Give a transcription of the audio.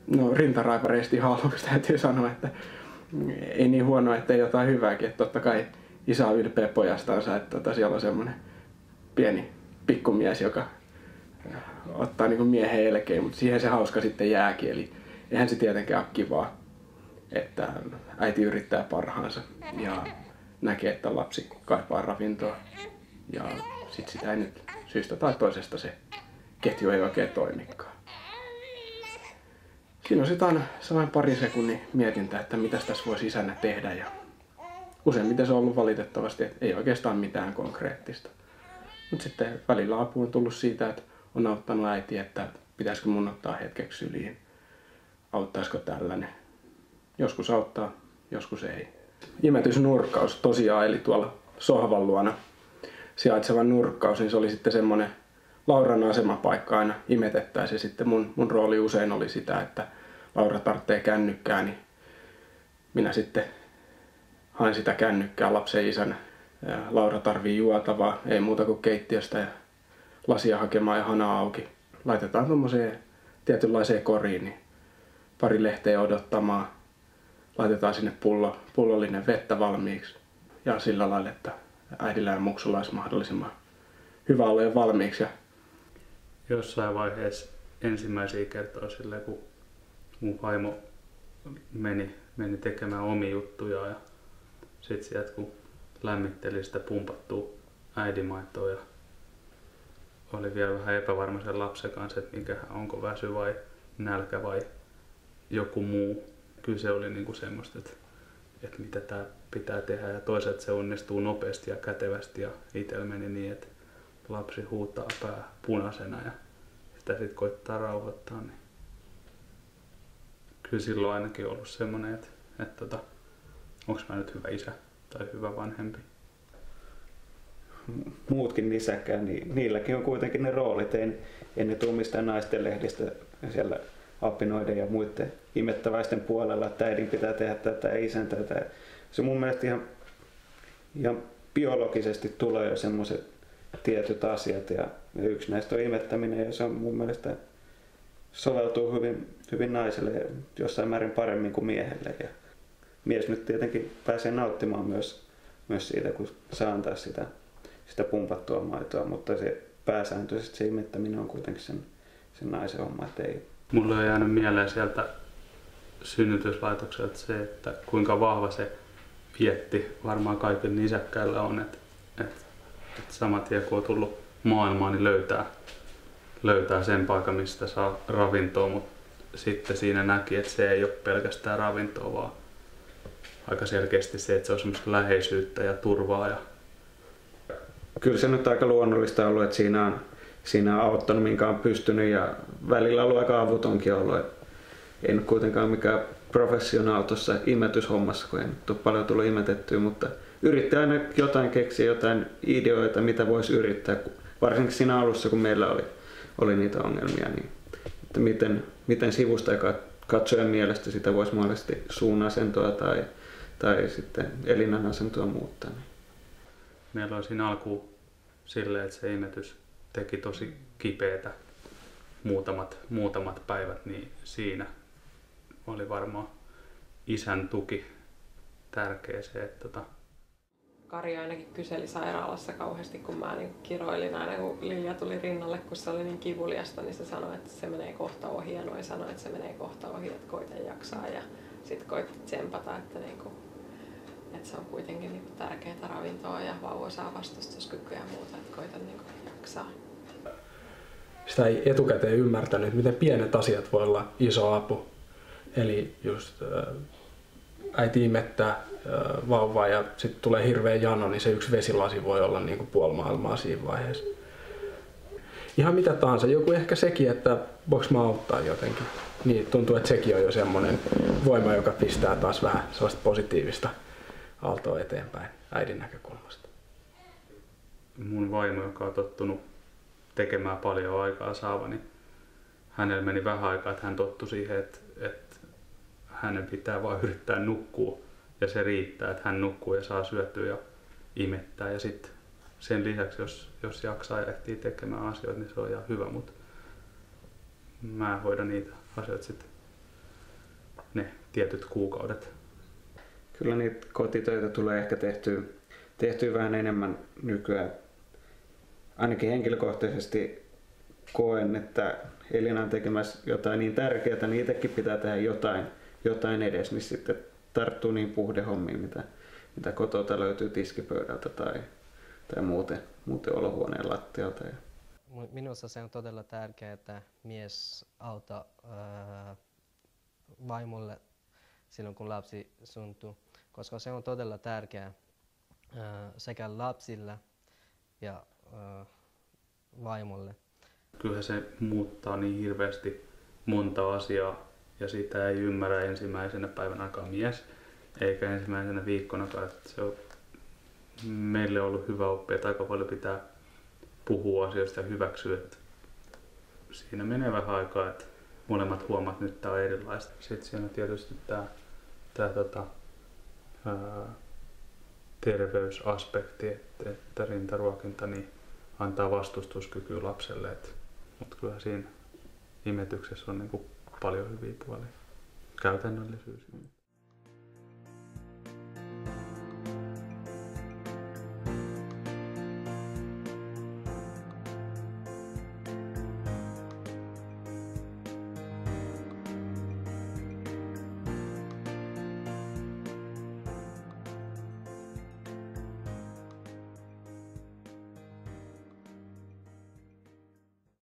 No rintaraipareista ihan aluksi täytyy sanoa, että ei niin huono, ettei jotain hyvääkin. Että totta kai isä on ylpeä pojastansa, että siellä on semmoinen pieni pikkumies, joka ottaa niin kuin miehen elkein, mutta siihen se hauska sitten jääkin. Eli eihän se tietenkään ole kivaa, että äiti yrittää parhaansa ja näkee, että lapsi kaipaa ravintoa. Ja sitten sitä ei nyt syystä tai toisesta se ketju ei oikein toimikaan. Siinä on sitten aina sellainen pari sekunnin mietintä, että mitä tässä voisi isänä tehdä. Ja useimmiten se on ollut valitettavasti, että ei oikeastaan mitään konkreettista. Mutta sitten välillä apu on tullut siitä, että on auttanut äiti, että pitäisikö mun ottaa hetkeksi syliin. Auttaisiko tällainen. Joskus auttaa, joskus ei. Imetysnurkkaus tosiaan, eli tuolla sohvan luona sijaitseva nurkkaus, niin se oli sitten semmoinen Lauran asemapaikka aina imetettäisiin. Sitten mun rooli usein oli sitä, että Laura tarvitsee kännykkää, niin minä sitten hain sitä kännykkää lapsen isänä. Ja Laura tarvii juotavaa, ei muuta kuin keittiöstä ja lasia hakemaan ja hana auki. Laitetaan tuommoiseen tietynlaiseen koriin, niin pari lehteä odottamaan. Laitetaan sinne pullollinen vettä valmiiksi ja sillä lailla, että äidillä ja muksulla olisi mahdollisimman hyvä olla jo valmiiksi. Jossain vaiheessa ensimmäisiä kertoja silleen, kun mun vaimo meni tekemään omia juttuja ja sit sieltä kun lämmitteli sitä pumpattua äidinmaitoa ja oli vielä vähän epävarma sen lapsen kanssa, että onko väsy vai nälkä vai joku muu. Kyllä se oli niinku semmoista, että mitä tää pitää tehdä ja toisaalta se onnistuu nopeasti ja kätevästi ja itsellä meni niin, että lapsi huutaa pää punaisena ja sitä sitten koittaa rauhoittaa. Niin kyllä silloin ainakin ollut semmoinen, että onko mä nyt hyvä isä tai hyvä vanhempi. Muutkin nisäkään, niin niilläkin on kuitenkin ne roolit. Ei ne tule mistään naisten lehdistä siellä apinoiden ja muiden imettäväisten puolella, että äidin pitää tehdä tätä ja isän tätä. Se mun mielestä ihan biologisesti tulee jo semmoiset tietyt asiat ja yksi näistä on imettäminen ja se on mun mielestä soveltuu hyvin naiselle jossain määrin paremmin kuin miehelle. Ja mies nyt tietenkin pääsee nauttimaan myös siitä, kun saa antaa sitä pumpattua maitoa, mutta se pääsääntöisesti se imettäminen on kuitenkin sen naisen homma, että ei. Mulle on jäänyt mieleen sieltä synnytyslaitokselta se, että kuinka vahva se vietti varmaan kaikilla nisäkkäillä on, että saman tien kun on tullut maailmaan, niin löytää sen paikan, mistä saa ravintoa, mutta sitten siinä näki, että se ei ole pelkästään ravintoa, vaan aika selkeästi se, että se on semmoista läheisyyttä ja turvaa. Kyllä se nyt aika luonnollista ollut, että siinä on auttanut minkä on pystynyt ja välillä on ollut aika avutonkin ollut. Ei nyt kuitenkaan mikään professionaal tuossa imetyshommassa, kun ei nyt ole paljon tullut imetettyä, mutta yrittää aina jotain keksiä, jotain ideoita, mitä voisi yrittää. Varsinkin siinä alussa, kun meillä oli niitä ongelmia, niin että miten sivusta ja katsojan mielestä sitä voisi mahdollisesti suunasentoa tai sitten elinanasentoa muuttaa. Meillä oli siinä alkuun silleen, että se imetys teki tosi kipeätä muutamat päivät, niin siinä oli varmaan isän tuki tärkeä se, että Kari ainakin kyseli sairaalassa kauheasti, kun mä kiroilin aina, kun Lilja tuli rinnalle, kun se oli niin kivuliasta, niin se sanoi, että se menee kohta ohi ja Noi sanoi, että se menee kohta ohi, että koita jaksaa ja sitten koitti tsempata, että se on kuitenkin tärkeää ravintoa ja vauva saa vastustuskykyä ja muuta, että koita jaksaa. Sitä ei etukäteen ymmärtänyt, miten pienet asiat voi olla iso apu. Eli just äiti imettää vauvaa ja sitten tulee hirveä jano, niin se yksi vesilasi voi olla niin kuin puoli maailmaa siinä vaiheessa. Ihan mitä tahansa, joku ehkä sekin, että voiko mä auttaa jotenkin. Niin tuntuu, että sekin on jo semmoinen voima, joka pistää taas vähän sellaista positiivista aaltoa eteenpäin äidin näkökulmasta. Mun vaimo, joka on tottunut tekemään paljon aikaa saava, niin hänellä meni vähän aikaa, että hän tottui siihen, että hänen pitää vaan yrittää nukkua ja se riittää, että hän nukkuu ja saa syötyä ja imettää ja sitten sen lisäksi, jos jaksaa ja ehtii tekemään asioita, niin se on ihan hyvä, mutta mä en hoida niitä asioita sitten ne tietyt kuukaudet. Kyllä niitä kotitöitä tulee ehkä tehtyä vähän enemmän nykyään. Ainakin henkilökohtaisesti koen, että Elina on tekemässä jotain niin tärkeää, niin itsekin pitää tehdä jotain edes, niin sitten tarttuu niin puhdehommiin, mitä kotota löytyy tiskipöydältä tai muuten olohuoneen lattialta. Minusta se on todella tärkeää, että mies auttaa vaimolle silloin, kun lapsi syntyy, koska se on todella tärkeää sekä lapsille ja vaimolle. Kyllä se muuttaa niin hirveästi monta asiaa ja sitä ei ymmärrä ensimmäisenä päivänäkaan mies eikä ensimmäisenä viikkonakaan. Että se on meille ollut hyvä oppia, että aika paljon pitää puhua asioista ja hyväksyä. Että siinä menee vähän aikaa, että molemmat huomaat, että nyt tämä on erilaista. Sitten siinä on tietysti tämä terveysaspekti, että rintaruokinta niin antaa vastustuskykyä lapselle. Mutta kyllä siinä imetyksessä on niin kuin paljon hyviä puolia. Käytännöllisyys.